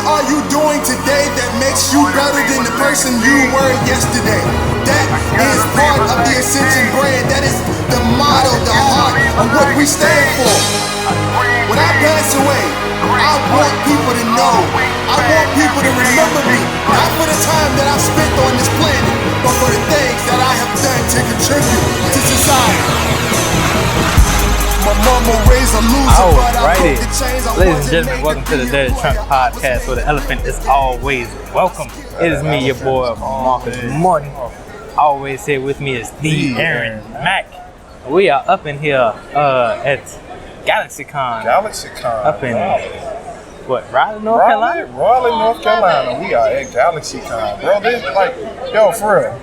are you doing today that makes you better than the person you were yesterday? That is part of the Ascension brand. That is the motto, the heart of what we stand for. When I pass away, I want people to know. I want people to remember me, not for the time that I've spent on this planet, but for the things that I have done to contribute to society. My mama raised a loser, but I broke the chains. Ladies and gentlemen, welcome to the Dirty Trunk Podcast, where the elephant is always welcome. It is me, your boy, Marcus Morton. Always here with me is the Aaron Mack. We are up in here at GalaxyCon. Up in Raleigh, North Carolina? Raleigh, North Carolina. We are at GalaxyCon, bro. This like, yo, for real.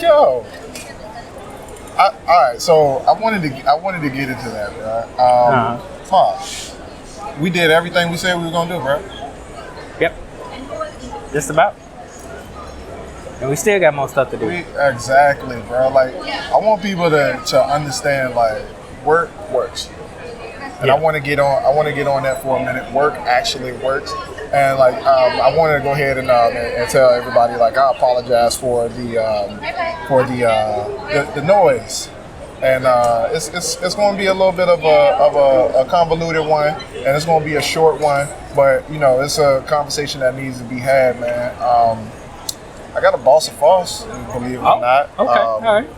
Yo. All right, so I wanted to get into that, bro. We did everything we said we were gonna do, bro. Yep. Just about. And we still got more stuff to do. Exactly, bro. Like, I want people to understand, like, work works. And I want to get on that for a minute. Work actually works. And like, I wanted to go ahead and tell everybody, like, I apologize for the noise, and it's going to be a little bit of a convoluted one, and it's going to be a short one, but you know, it's a conversation that needs to be had, man. I got a boss of false, believe it or not. Okay, all right.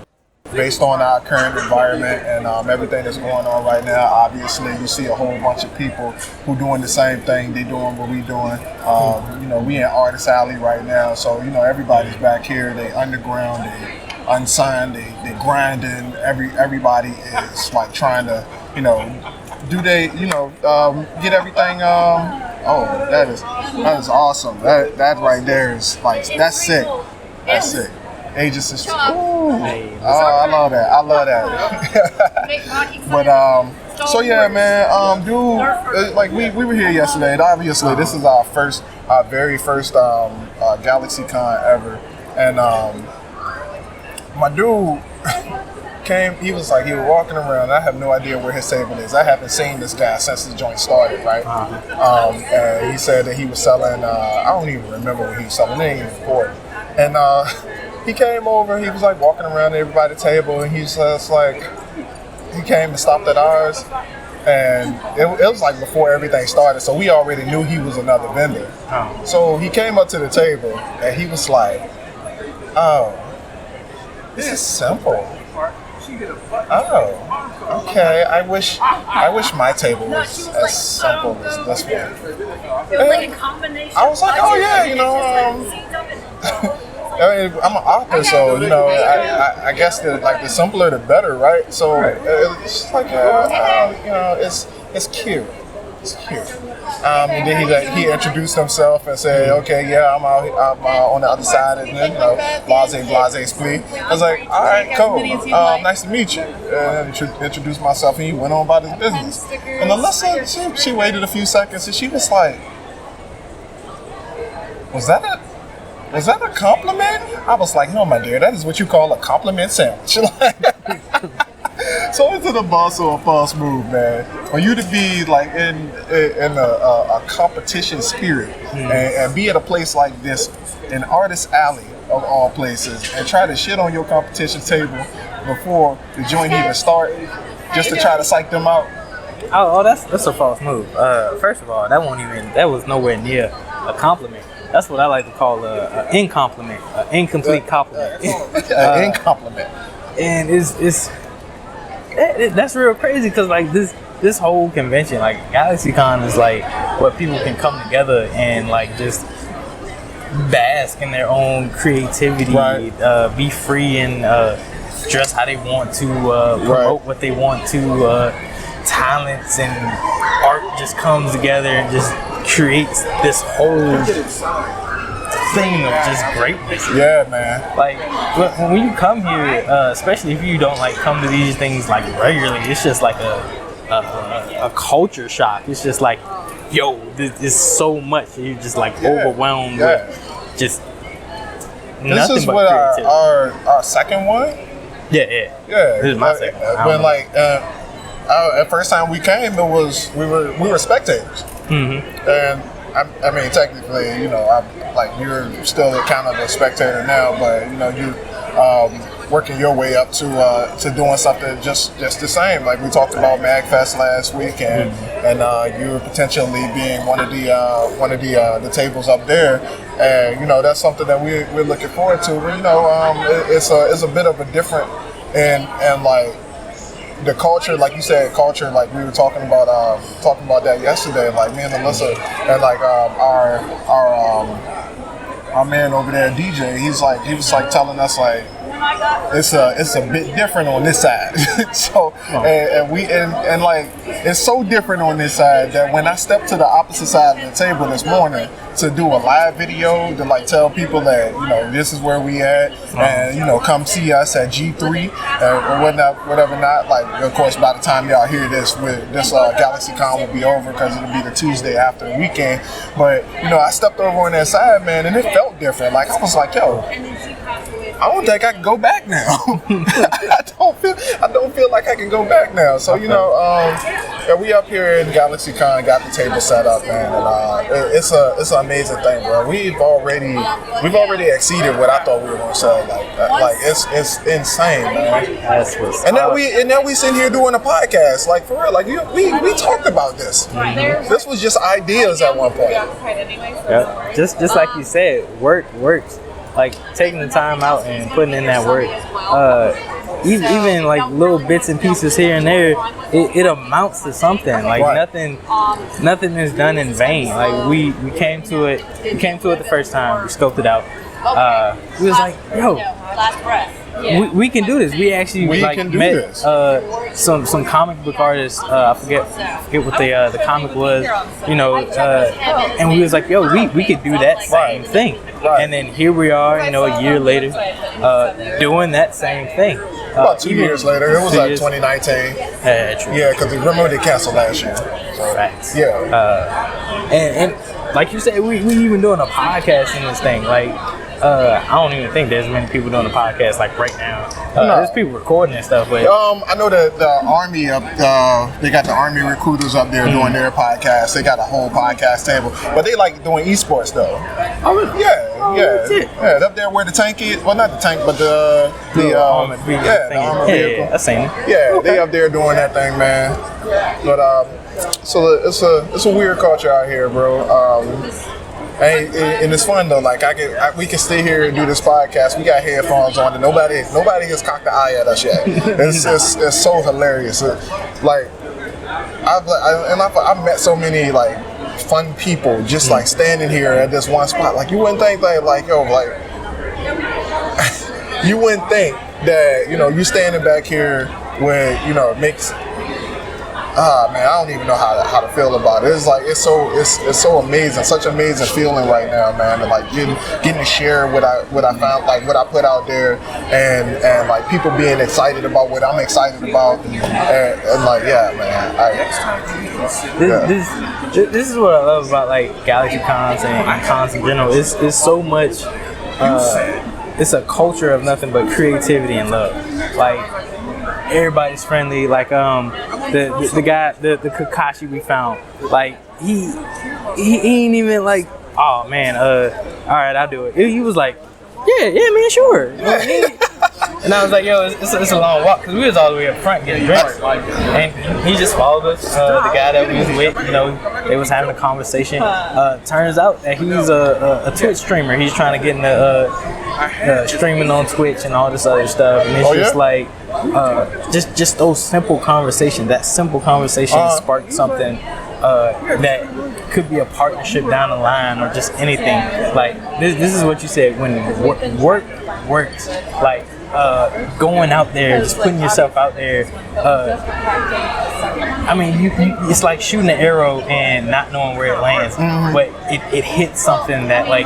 Based on our current environment and everything that's going on right now, obviously you see a whole bunch of people who doing the same thing. They doing what we doing. You know, we in Artist Alley right now, so you know everybody's back here. They underground, they unsigned, they grinding. Everybody is like trying to, you know, get everything. That is awesome. That right there is like, that's sick. That's sick. Aegis is I love that. But so yeah, man, like we were here yesterday, and obviously this is our very first GalaxyCon ever, and my dude came. He was walking around. I have no idea where his table is. I haven't seen this guy since the joint started, right? And he said that he was selling. I don't even remember what he was selling. It ain't even important. And he came over, he was like walking around everybody's table, and he's just like, he came and stopped at ours, and it was like before everything started, so we already knew he was another vendor. So he came up to the table, and he was like, oh, this is simple. Oh, okay, I wish my table was as simple as this one. And I was like, oh yeah, you know, I mean, I'm an author, so you know, I guess the simpler the better, right? So it's just like, you know, it's cute. It's cute. And then he introduced himself and said, okay, yeah, I'm on the other side, and then, you know, blase, split. I was like, all right, cool. Nice to meet you. And introduced myself, and he went on about his business. And Alyssa, she waited a few seconds, and she was like, was that a compliment? I was like, no, my dear, that is what you call a compliment sandwich. So into the boss or a false move, man. For you to be like in a competition spirit and be at a place like this, in Artist Alley of all places, and try to shit on your competition table before the joint even start, just to try to psych them out. Oh, that's a false move. First of all, that was nowhere near a compliment. That's what I like to call an incompliment, an incomplete compliment. Incompliment. And that's real crazy, because like this whole convention, like GalaxyCon, is like where people can come together and like just bask in their own creativity, right. Be free and dress how they want to, promote what they want to. Talents and art just comes together and just creates this whole thing of just greatness. Yeah, man. Like when you come here, especially if you don't like come to these things like regularly, it's just like a culture shock. It's just like, yo, this is so much. You're just like overwhelmed with just nothing. This is what our second one. Yeah. This is my second one. But like. at first time we came, we were spectators, and I mean technically, you know, you're still kind of a spectator now, but you know you. Working your way up to doing something just the same. Like we talked about MagFest last week, and you were potentially being one of the tables up there, and you know that's something that we're looking forward to. But you know, it's a bit of a different and like the culture, like you said, culture. Like we were talking about that yesterday. Like me and Alyssa and like our man over there, DJ. He was like telling us like. It's a bit different on this side. So and like it's so different on this side that when I stepped to the opposite side of the table this morning to do a live video to like tell people that, you know, this is where we at and, you know, come see us at G3 or whatever not. Like, of course, by the time y'all hear this, GalaxyCon will be over because it'll be the Tuesday after the weekend. But, you know, I stepped over on that side, man, and it felt different. Like, I was like, yo, I don't think I can go back now. I don't feel like I can go back now. So, you know, we up here in GalaxyCon, got the table set up, man, and it's an amazing thing, bro. We've already exceeded what I thought we were gonna sell. Like it's insane, man. That's what's and now we sitting here doing a podcast, like for real. Like we talked about this. This was just ideas at one point. Yep. Just like you said, works. Like taking the time out and putting in that work, even like little bits and pieces here and there, it amounts to something. Like nothing is done in vain. Like we came to it the first time. We scoped it out. We was like, yo, last breath. We can do this. We actually met some comic book artists. I forget what the comic was, you know, and we was like, yo, we could do that same thing. Right. And then here we are, you know, a year later, doing that same thing. About 2 years later, it was like 2019. True. Yeah, because remember they canceled last year. So, right. Yeah. And like you said, we even doing a podcast in this thing. Like, I don't even think there's many people doing a podcast like right now. There's people recording and stuff, but I know that the Army they got the Army recruiters up there doing their podcast. They got a whole podcast table, but they like doing esports though. Oh, really? Yeah. Up there where the tank is. Well, not the tank, but the armored vehicle. Yeah, I seen it. Yeah, they up there doing that thing, man. But so it's a weird culture out here, bro. And it's fun though. Like we can stay here and do this podcast. We got headphones on, and nobody has cocked the eye at us yet. It's so hilarious. Like I've met so many like fun people just like standing here at this one spot. Like you wouldn't think that you wouldn't think that, you know, you standing back here where, you know, it makes. Man, I don't even know how to feel about it. It's like it's so amazing, such an amazing feeling right now, man. And like getting to share what I found, like what I put out there, and like people being excited about what I'm excited about, and like yeah, man. This is what I love about like Galaxy Cons and cons in general. It's so much. It's a culture of nothing but creativity and love. Like. Everybody's friendly. Like the guy, the Kakashi we found, like he ain't even like, oh man, all right, I'll do it. He was like, yeah man, sure. And I was like, yo, it's a long walk because we was all the way up front getting drinks, and he just followed us. The guy that we was with, you know, they was having a conversation. Turns out that he's a Twitch streamer. He's trying to get into streaming on Twitch and all this other stuff, and it's just like. Just those simple conversations. That simple conversation sparked something that could be a partnership down the line or just anything. Like this is what you said when work works. Like going out there, just putting yourself out there. I mean, you it's like shooting an arrow and not knowing where it lands, but it hits something that might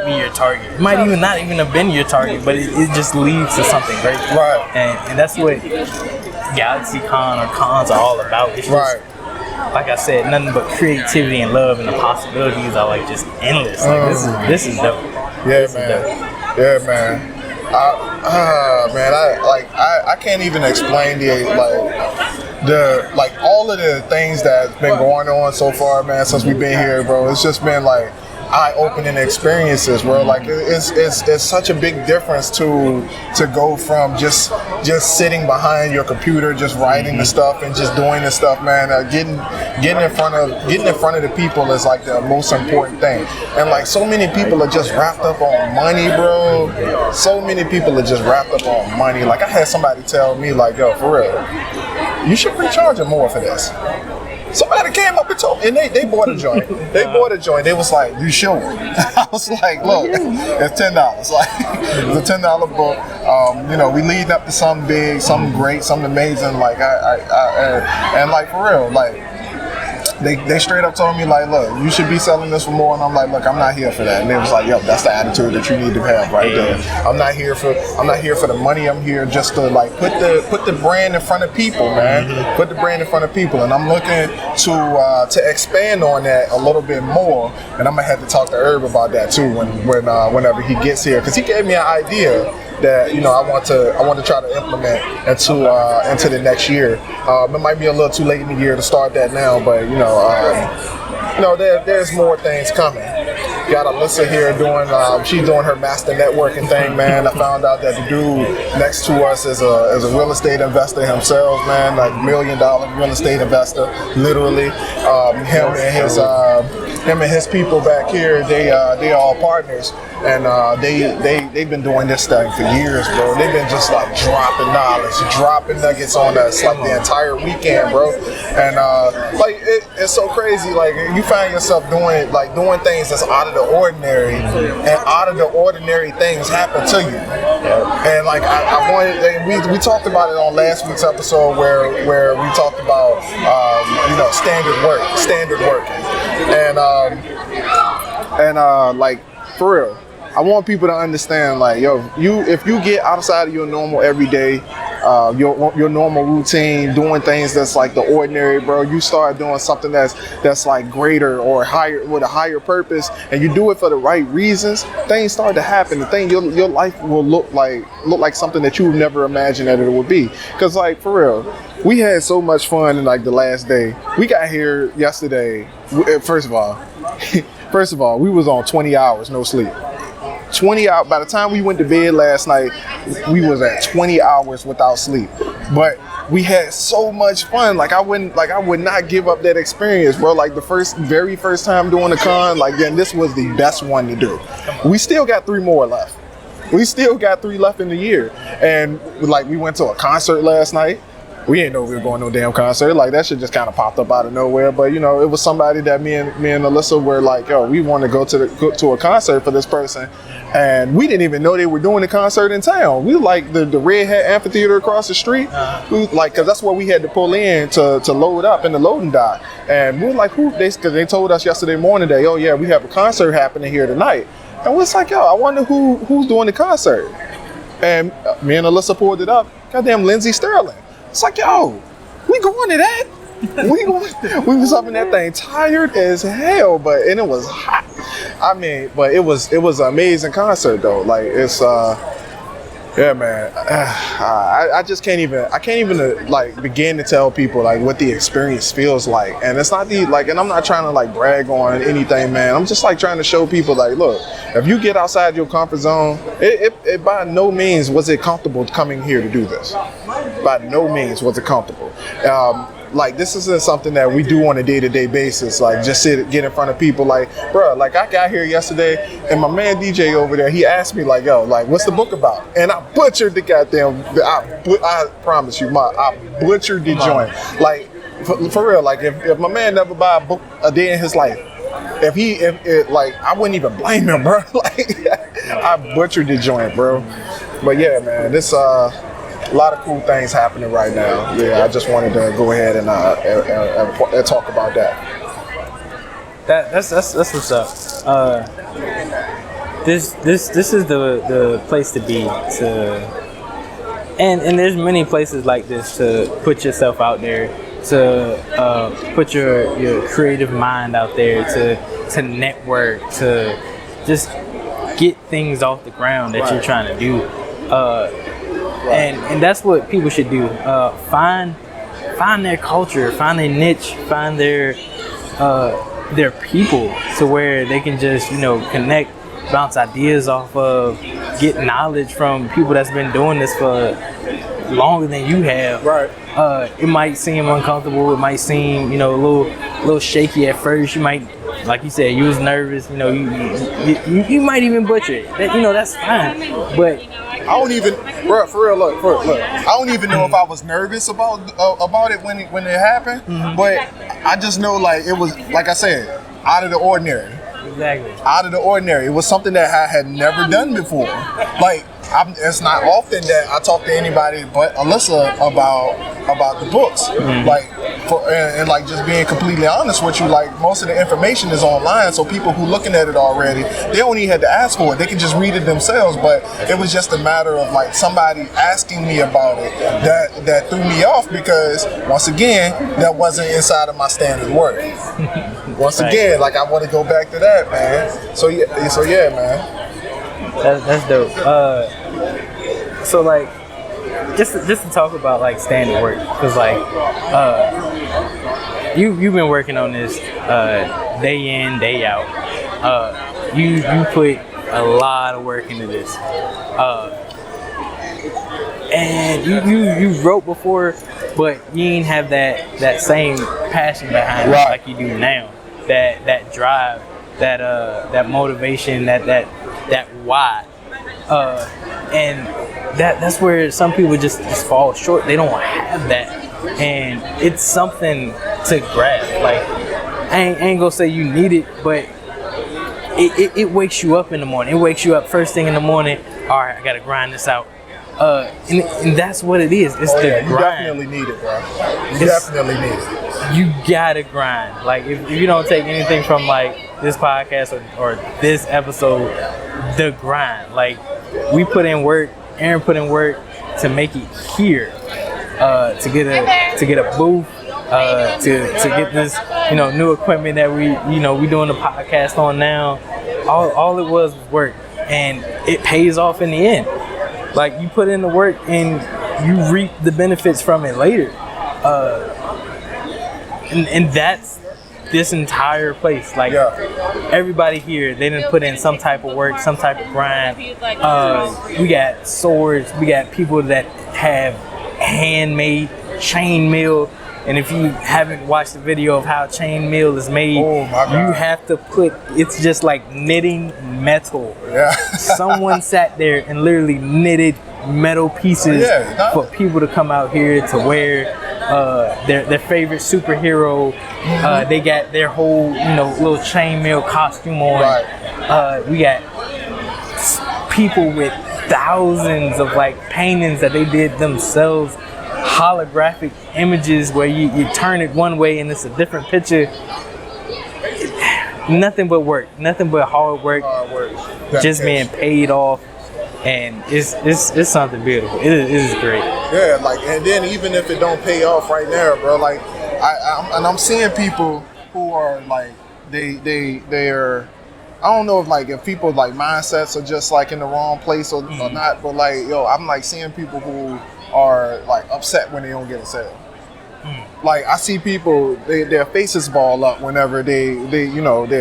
be your target. It might even not even have been your target, but it just leads to something great. Right. And that's what GalaxyCon or cons are all about. It's just, like I said, nothing but creativity and love, and the possibilities are like just endless. Like this is dope. Yeah, man. I can't even explain like all of the things that's been going on so far, man, since we've been here, bro. It's just been like eye-opening experiences, bro. Like it's such a big difference to go from just sitting behind your computer, just writing the stuff and just doing the stuff, man. Getting in front of the people is like the most important thing. And like so many people are just wrapped up on money, bro. So many people are just wrapped up on money. Like I had somebody tell me, like, yo, for real, you should be charging more for this. Somebody came up and told me, and they bought a joint. They bought a joint. They was like, "You sure?" I was like, "Look, it's $10. Like, it's a $10 book. You know, we lead up to something big, something great, something amazing. Like, and like for real, like." They straight up told me, like, look, you should be selling this for more. And I'm like, look, I'm not here for that. And they was like, yo, that's the attitude that you need to have right there. I'm not here for the money. I'm here just to like put the brand in front of people, man. Put the brand in front of people. And I'm looking to expand on that a little bit more. And I'm gonna have to talk to Herb about that too whenever he gets here, because he gave me an idea that, you know, I want to try to implement into the next year. It might be a little too late in the year to start that now, but there's more things coming. Got Alyssa here she's doing her master networking thing, man. I found out that the dude next to us is a real estate investor himself, man, like $1 million real estate investor, literally. Him and his people back here, they are all partners, and they've been doing this thing for years, bro. They've been just like dropping knowledge, dropping nuggets on us like the entire weekend, bro. And like it's so crazy. Like you find yourself doing things that's out of the ordinary, and out of the ordinary things happen to you. And like I wanted, we talked about it on last week's episode where we talked about standard working, and like for real, I want people to understand, like, yo, if you get outside of your normal everyday, your normal routine, doing things that's like the ordinary, bro, you start doing something that's like greater or higher, with a higher purpose, and you do it for the right reasons, things start to happen. The thing, your life will look like something that you never imagined that it would be. Cause like for real, we had so much fun in like the last day. We got here yesterday. First of all, we was on 20 hours, no sleep. 20 hours. By the time we went to bed last night, we was at 20 hours without sleep. But we had so much fun. I would not give up that experience, bro. Like the very first time doing the con, like then this was the best one to do. We still got 3 more left. We still got 3 left in the year. And like we went to a concert last night. We didn't know we were going to no damn concert. Like that shit just kind of popped up out of nowhere. But you know, it was somebody that me and Alyssa were like, yo, we want to go to a concert for this person, and we didn't even know they were doing the concert in town. We like the Red Hat Amphitheater across the street. We like, cause that's where we had to pull in to load up in the loading dock. And we were like, cause they told us yesterday morning that, oh yeah, we have a concert happening here tonight. And we was like, yo, I wonder who's doing the concert. And me and Alyssa pulled it up. Goddamn Lindsey Sterling. It's like, yo, we going to that? We was up in that thing tired as hell, and it was hot. I mean, but it was an amazing concert though. Like it's yeah, man. I just can't even like begin to tell people like what the experience feels like. And it's not and I'm not trying to like brag on anything, man. I'm just like trying to show people like, look, if you get outside your comfort zone, it by no means was it comfortable coming here to do this. By no means was it comfortable. Like this isn't something that we do on a day-to-day basis. Like just get in front of people. Like, bro, like I got here yesterday and my man DJ over there, he asked me like, yo, like what's the book about? And I butchered the goddamn. I promise you, I butchered the joint. Like for real. Like if my man never buy a book a day in his life, like I wouldn't even blame him, bro. Like I butchered the joint, bro. But yeah, man, this a lot of cool things happening right now. Yeah, I just wanted to go ahead and talk about that. That's what's up. This is the place to be. And there's many places like this to put yourself out there, to put your creative mind out there, to network, to just get things off the ground that you're trying to do. And that's what people should do. Find find their culture, find their niche, find their people, to where they can just, you know, connect, bounce ideas off of, get knowledge from people that's been doing this for longer than you have. Right. It might seem uncomfortable. It might seem, you know, a little shaky at first. You might, like you said, you was nervous. You know, you might even butcher it. You know, that's fine. But I don't even, bro, for real, look. I don't even know if I was nervous about it when it happened. Mm-hmm. But I just know, like, it was, like I said, out of the ordinary. exactly. Out of the ordinary. It was something that I had never done before. Like, it's not often that I talk to anybody but Alyssa about the books. Mm-hmm. Like, and like just being completely honest with you, like most of the information is online, so people who looking at it already, they don't even have to ask for it. They can just read it themselves. But it was just a matter of like somebody asking me about it that threw me off, because once again, that wasn't inside of my standard work. Once again, like I want to go back to that, man. So yeah, man. That's dope. So like, just to talk about like standard work, because like, you've been working on this day in, day out. You put a lot of work into this, and you wrote before, but you didn't have that same passion behind it like you do now. That drive, that motivation, that why, and that's where some people just fall short. They don't have that, and it's something to grab. Like, I ain't gonna say you need it, but it wakes you up in the morning. It wakes you up first thing in the morning. All right, I gotta grind this out. And that's what it is. It's the grind. You definitely need it, bro. You definitely need it. You gotta grind. Like, if you don't take anything from like this podcast or this episode, the grind. Like, we put in work. Aaron put in work to make it here, to get a booth, to get this, you know, new equipment that we doing the podcast on now. All it was work, and it pays off in the end. Like, you put in the work and you reap the benefits from it later. And that's this entire place. Like, everybody here, they didn't put in some type of work, some type of grind. We got swords, we got people that have handmade chainmail. And if you haven't watched the video of how chainmail is made, you have to it's just like knitting metal. Yeah. Someone sat there and literally knitted metal pieces for people to come out here to wear their favorite superhero. They got their whole, little chainmail costume on. Right. We got people with thousands of like paintings that they did themselves, holographic images where you turn it one way and it's a different picture. Nothing but work, nothing but hard work, just being paid off. And it's something beautiful. It is great. Yeah, like, and then even if it don't pay off right now, bro, like I'm seeing people who are like they're I don't know if people like mindsets are just like in the wrong place or not, but like I'm like seeing people who are like upset when they don't get a sale. Like, I see people, their faces ball up whenever they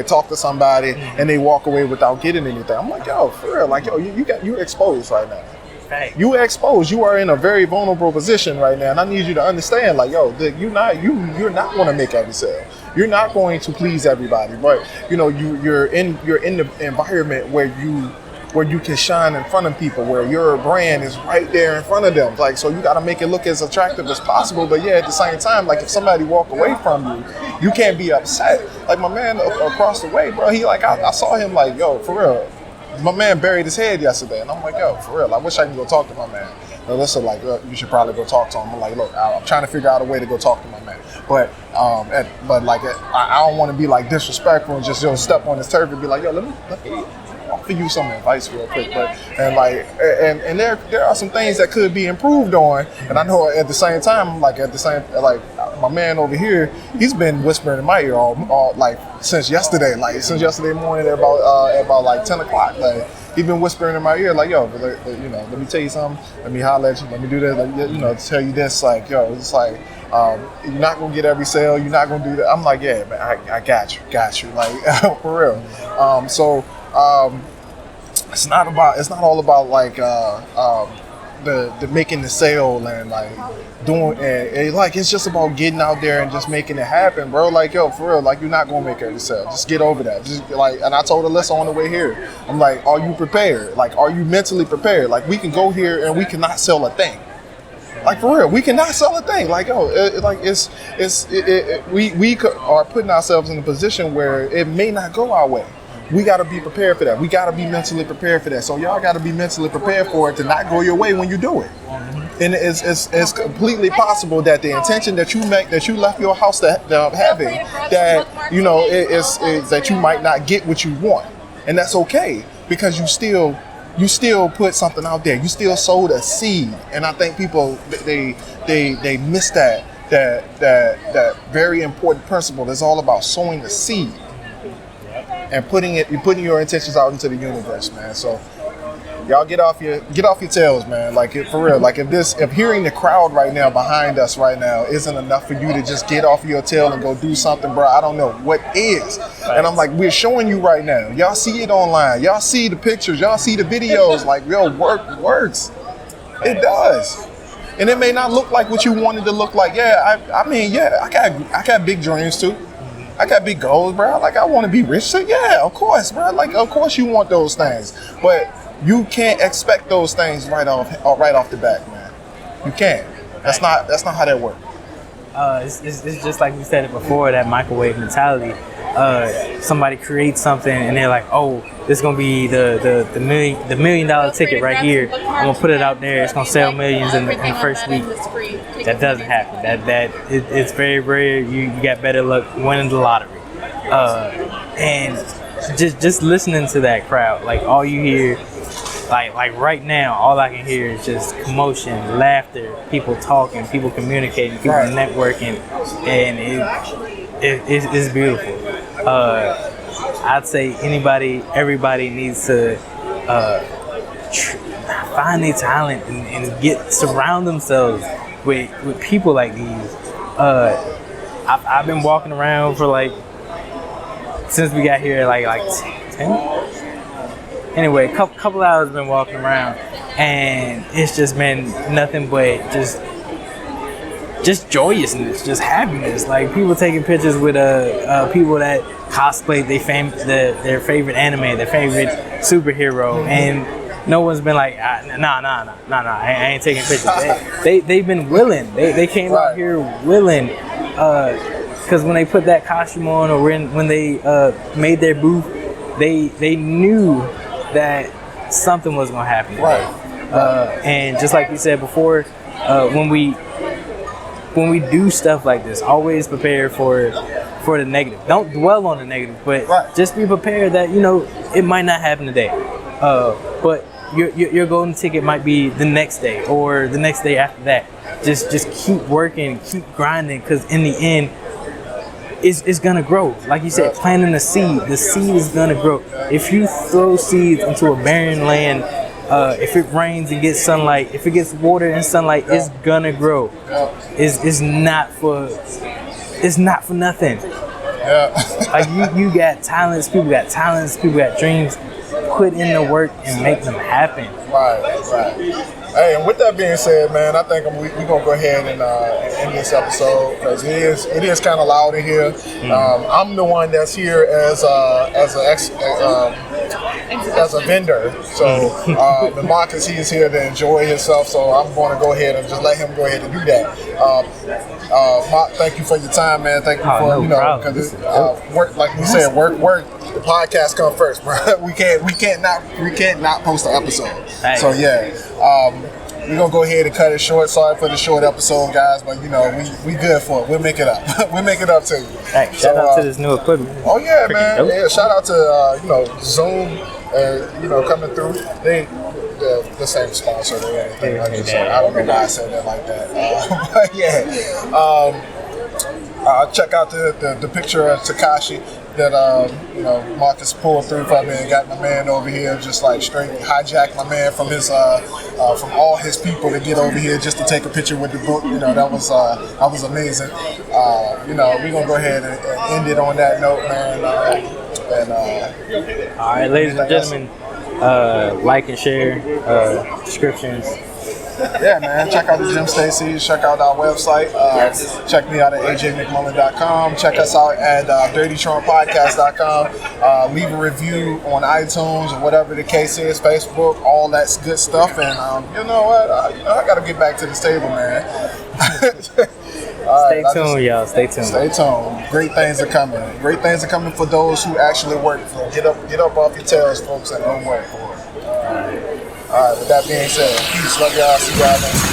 talk to somebody and they walk away without getting anything. I'm like, yo, for real, like, you're exposed right now. Right. You exposed. You are in a very vulnerable position right now, and I need you to understand, like, you're not going to make every sale. You're not going to please everybody, but you're in the environment where you can shine in front of people, where your brand is right there in front of them. Like, so you got to make it look as attractive as possible. But yeah, at the same time, like, if somebody walk away from you, you can't be upset. Like, my man across the way, bro, he like, I saw him like, yo, for real, my man buried his head yesterday. And I'm like, yo, for real, I wish I can go talk to my man. Alyssa, like, you should probably go talk to him. I'm like, look, I'm trying to figure out a way to go talk to my man. But I don't want to be like disrespectful and just step on his turf and be like, yo, let me offer you some advice real quick. But and there are some things that could be improved on. And I know at the same time, my man over here, he's been whispering in my ear all like since yesterday morning at about like 10 o'clock. Like he's been whispering in my ear like, yo, you know, let me tell you something. Let me holler at you. Let me do this. Like, you know, tell you this. Like, yo, it's like you're not gonna get every sale. You're not gonna do that. I'm like, yeah, man, I got you. Like for real. So it's not all about like the making the sale and like doing it, like it's just about getting out there and just making it happen, bro. Like, yo, for real, like you're not gonna make every sale. Just get over that. Just like, and I told Alyssa on the way here, I'm like, are you prepared? Like, are you mentally prepared? Like, we can go here and we cannot sell a thing. Like, for real, we cannot sell a thing. Like, we are putting ourselves in a position where it may not go our way. We got to be prepared for that. We got to be mentally prepared for that. So y'all got to be mentally prepared for it to not go your way when you do it. And it's completely possible that the intention that you make, that you left your house having, that, you know, is that you might not get what you want. And that's okay, because you still put something out there. You still sowed a seed. And I think people, they miss that very important principle. That's all about sowing the seed and putting your intentions out into the universe, man. So y'all get off your tails, man. Like, for real. Like, if hearing the crowd right now behind us right now isn't enough for you to just get off your tail and go do something, bro, I don't know what is. And I'm like, we're showing you right now. Y'all see it online. Y'all see the pictures. Y'all see the videos. Like, real works. It does. And it may not look like what you wanted to look like. Yeah, I got big dreams too. I got big goals, bro. Like, I want to be rich. So yeah, of course, bro. Like, of course you want those things, but you can't expect those things right off the bat, man. You can't. That's not how that works. It's just like we said it before, that microwave mentality. Somebody creates something and they're like, oh, this is gonna be the $1 million ticket right here. I'm gonna put it out there. It's gonna sell millions in the first week. That doesn't happen. It's very rare. You got better luck winning the lottery. And just listening to that crowd, like all you hear, like right now, all I can hear is just commotion, laughter, people talking, people communicating, people networking, and it's beautiful. I'd say everybody needs to find their talent and surround themselves with people like these. I've been walking around for since we got here like 10. Anyway, a couple hours been walking around, and it's just been nothing but just joyousness, just happiness. Like, people taking pictures with people that cosplay their favorite anime, their favorite superhero, and no one's been like, nah, I ain't taking pictures. They've been willing. They came out here willing, because when they put that costume on, or when they made their booth, they knew that something was gonna happen today. And just like we said before, when we do stuff like this, always prepare for the negative. Don't dwell on the negative, but just be prepared that, you know, it might not happen today, but your golden ticket might be the next day or the next day after that. Just keep working, keep grinding, because in the end, it's gonna grow. Like you said, planting the seed is gonna grow. If you throw seeds into a barren land, if it rains and gets sunlight, if it gets water and sunlight, it's gonna grow. It's not for nothing. Like, you got talents, people got dreams. Put in the work and make them happen. Right. Hey, and with that being said, man, I think we're gonna go ahead and end this episode, because it is kind of loud in here. I'm the one that's here as a vendor, so and Marcus, he's here to enjoy himself. So I'm going to go ahead and just let him go ahead and do that. Mark, thank you for your time, man. Thank you for because work, like we said, work. The podcast come first, bro. We can't not post an episode. Nice. So yeah, we're gonna go ahead and cut it short. Sorry for the short episode, guys, but you know we good for it. We'll make it up. We'll make it up to you. Hey, shout out to this new equipment. Oh yeah, man. Yeah, shout out to Zoom, coming through. They the same sponsor or anything. I don't know why I said that like that. But yeah. Check out the picture of Takashi that Marcus pulled through for me and got my man over here, just like straight hijacked my man from his from all his people to get over here just to take a picture with the book. That was amazing. We're gonna go ahead and end it on that note, man. All right, ladies and gentlemen, like and share, descriptions. Yeah, man. Check out the Gym Stacy's. Check out our website. Check me out at ajmcmullen.com. Check us out at dirtytrumpodcast.com. Leave a review on iTunes or whatever the case is, Facebook, all that good stuff. And you know what? I got to get back to this table, man. Stay tuned, y'all. Stay tuned. Stay tuned. Great things are coming. Great things are coming for those who actually work for it. Get up off your tails, folks, and don't work for it. All right, with that being said, peace. Love y'all. See y'all next time.